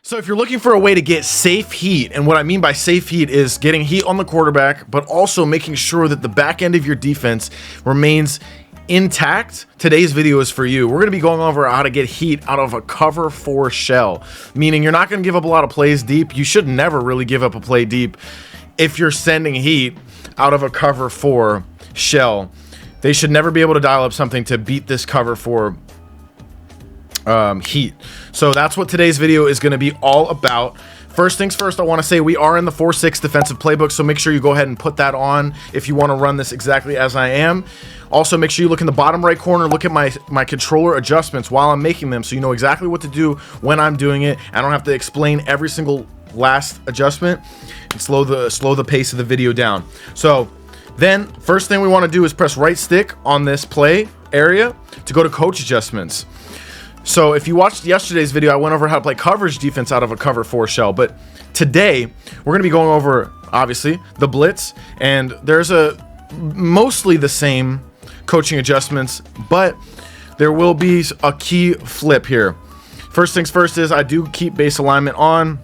So if you're looking for a way to get safe heat, and what I mean by safe heat is getting heat on the quarterback, but also making sure that the back end of your defense remains intact, today's video is for you. We're going to be going over how to get heat out of a cover 4 shell, meaning you're not going to give up a lot of plays deep. You should never really give up a play deep if you're sending heat out of a cover 4 shell. They should never be able to dial up something to beat this cover 4 heat. So that's what today's video is going to be all about. First things first, I want to say we are in the 4-6 defensive playbook, so make sure you go ahead and put that on if you want to run this exactly as I am. Also, make sure you look in the bottom right corner, look at my controller adjustments while I'm making them, so you know exactly what to do when I'm doing it. I don't have to explain every single last adjustment and slow the pace of the video down. So then, first thing we want to do is press right stick on this play area to go to coach adjustments. So if you watched yesterday's video, I went over how to play coverage defense out of a cover 4 shell. But today, we're going to be going over, obviously, the blitz. And there's mostly the same coaching adjustments, but there will be a key flip here. First things first is I do keep base alignment on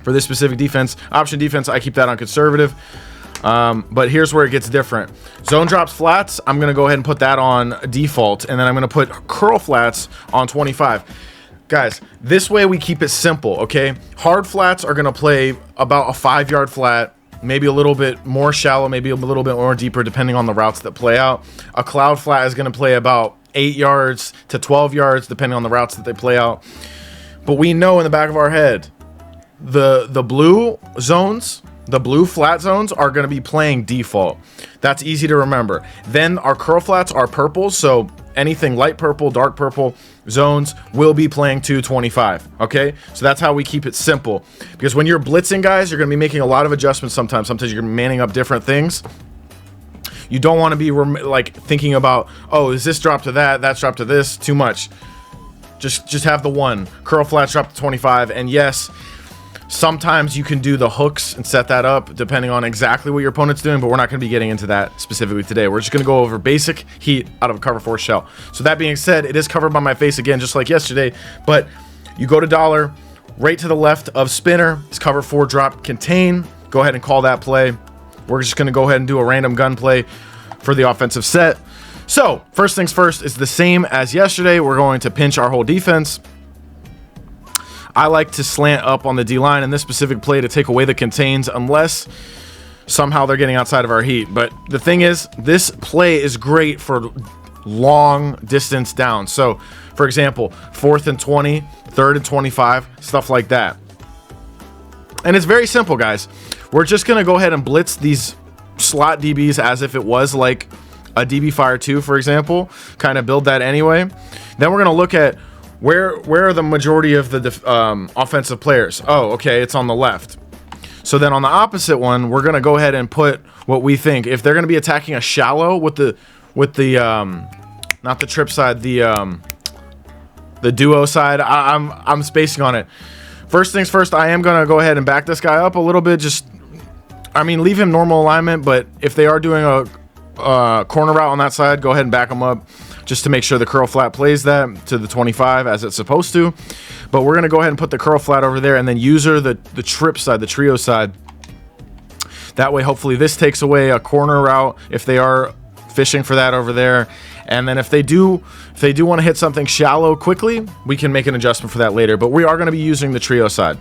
for this specific defense. Option defense, I keep that on conservative. But here's where it gets different. Zone drops flats, I'm going to go ahead and put that on default, and then I'm going to put curl flats on 25. Guys, this way we keep it simple, okay? Hard flats are going to play about a 5-yard flat, maybe a little bit more shallow, maybe a little bit more deeper, depending on the routes that play out. A cloud flat is going to play about 8 yards to 12 yards, depending on the routes that they play out. But we know in the back of our head, the blue zones, the blue flat zones are going to be playing default. That's easy to remember. Then our curl flats are purple, so anything light purple, dark purple zones will be playing 225. Okay, so that's how we keep it simple. Because when you're blitzing, guys, you're going to be making a lot of adjustments. Sometimes you're manning up different things. You don't want to be like thinking about, oh, is this drop to that? That's drop to this. Too much. Just have the one curl flats drop to 25, and yes, sometimes you can do the hooks and set that up depending on exactly what your opponent's doing, but we're not going to be getting into that specifically today. We're just going to go over basic heat out of a cover 4 shell. So that being said, it is covered by my face again, just like yesterday, but you go to dollar, right to the left of spinner, it's cover 4 drop contain. Go ahead and call that play. We're just going to go ahead and do a random gun play for the offensive set. So first things first is the same as yesterday. We're going to pinch our whole defense. I like to slant up on the D-line in this specific play to take away the contains unless somehow they're getting outside of our heat. But the thing is, this play is great for long distance down. So, for example, 4th and 20, 3rd and 25, stuff like that. And it's very simple, guys. We're just going to go ahead and blitz these slot DBs as if it was like a DB Fire 2, for example. Kind of build that anyway. Then we're going to look at where are the majority of the offensive players? Oh, okay, it's on the left. So then on the opposite one, we're gonna go ahead and put what we think. If they're gonna be attacking a shallow with the not the trip side, the duo side. I'm spacing on it. First things first, I am gonna go ahead and back this guy up a little bit. Leave him normal alignment, but if they are doing a corner route on that side, go ahead and back them up, just to make sure the curl flat plays that to the 25 as it's supposed to. But we're going to go ahead and put the curl flat over there, and then user the trip side, the trio side. That way, hopefully this takes away a corner route if they are fishing for that over there. And then if they do want to hit something shallow quickly, we can make an adjustment for that later. But we are going to be using the trio side.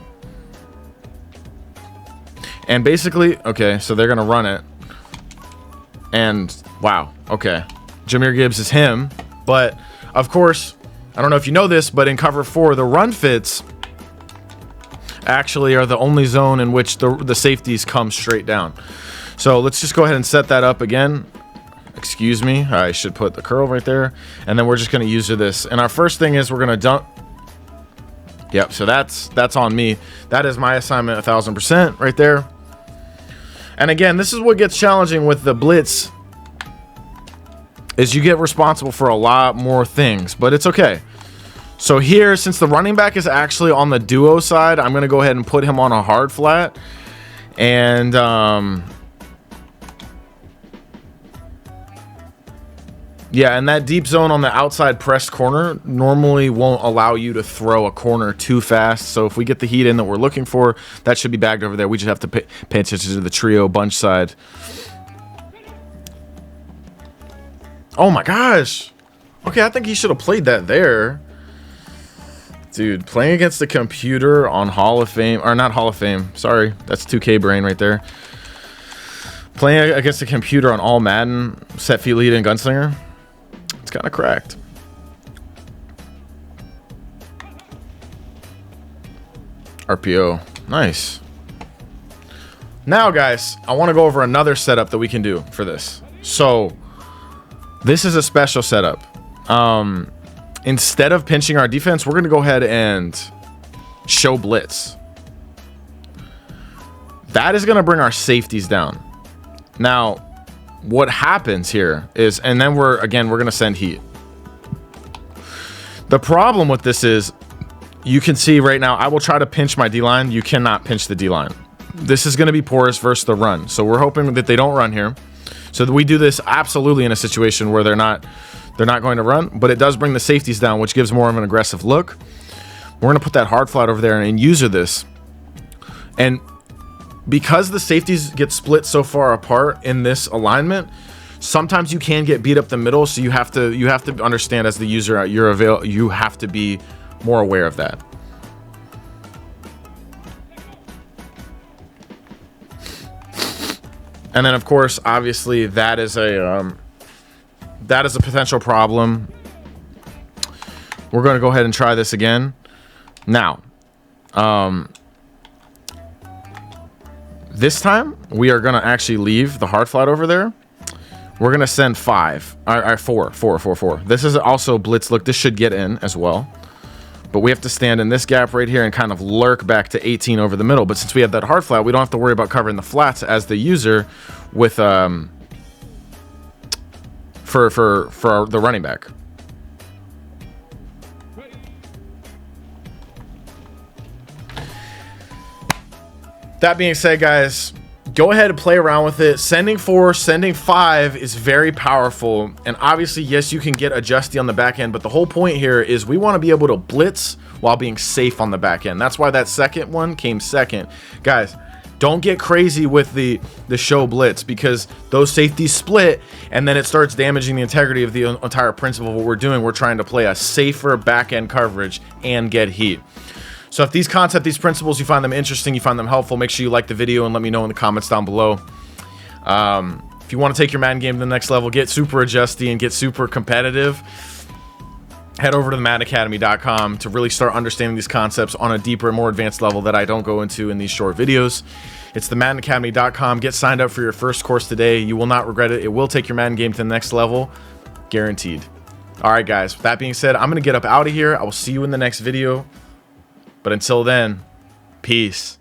And basically, okay, so they're going to run it. And wow, okay. Jahmyr Gibbs is him, but of course, I don't know if you know this, but in cover 4, the run fits actually are the only zone in which the safeties come straight down. So let's just go ahead and set that up again. Excuse me, I should put the curl right there, and then we're just going to use this. And our first thing is we're going to dump. Yep, so that's on me. That is my assignment 1000% right there. And again, this is what gets challenging with the blitz, is you get responsible for a lot more things, but it's okay. So here, since the running back is actually on the duo side, I'm going to go ahead and put him on a hard flat. And Yeah, and that deep zone on the outside pressed corner normally won't allow you to throw a corner too fast. So if we get the heat in that we're looking for, that should be bagged over there. We just have to pay attention to the trio bunch side. Oh my gosh. Okay, I think he should have played that there. Dude, playing against the computer on Hall of Fame, or not Hall of Fame, sorry, that's 2K brain right there. Playing against the computer on all Madden, set feet lead and gunslinger. It's kind of cracked. RPO. Nice. Now, guys, I want to go over another setup that we can do for this. So, this is a special setup. Instead of pinching our defense, we're going to go ahead and show blitz. That is going to bring our safeties down. Now, what happens here is, and then we're going to send heat. The problem with this is, you can see right now, I will try to pinch my D-line. You cannot pinch the D-line. This is going to be porous versus the run. So we're hoping that they don't run here. So that we do this absolutely in a situation where they're not going to run, but it does bring the safeties down, which gives more of an aggressive look. We're going to put that hard flat over there and user this. And because the safeties get split so far apart in this alignment, sometimes you can get beat up the middle, so you have to understand as the user you have to be more aware of that. And then of course, obviously that is a potential problem. We're going to go ahead and try this again. Now, this time we are going to actually leave the hard flat over there. We're going to send 5 or 4. This is also blitz look. This should get in as well. But we have to stand in this gap right here and kind of lurk back to 18 over the middle. But since we have that hard flat, we don't have to worry about covering the flats as the user with for the running back. That being said, guys, go ahead and play around with it. Sending 4, sending 5 is very powerful. And obviously, yes, you can get adjusty on the back end, but the whole point here is we want to be able to blitz while being safe on the back end. That's why that second one came second. Guys, don't get crazy with the show blitz, because those safeties split and then it starts damaging the integrity of the entire principle of what we're doing. We're trying to play a safer back end coverage and get heat. So if these principles, you find them interesting, you find them helpful, make sure you like the video and let me know in the comments down below. If you want to take your Madden game to the next level, get super adjusty and get super competitive, head over to the MaddenAcademy.com to really start understanding these concepts on a deeper and more advanced level that I don't go into in these short videos. It's the MaddenAcademy.com. Get signed up for your first course today. You will not regret it. It will take your Madden game to the next level. Guaranteed. All right, guys. With that being said, I'm going to get up out of here. I will see you in the next video. But until then, peace.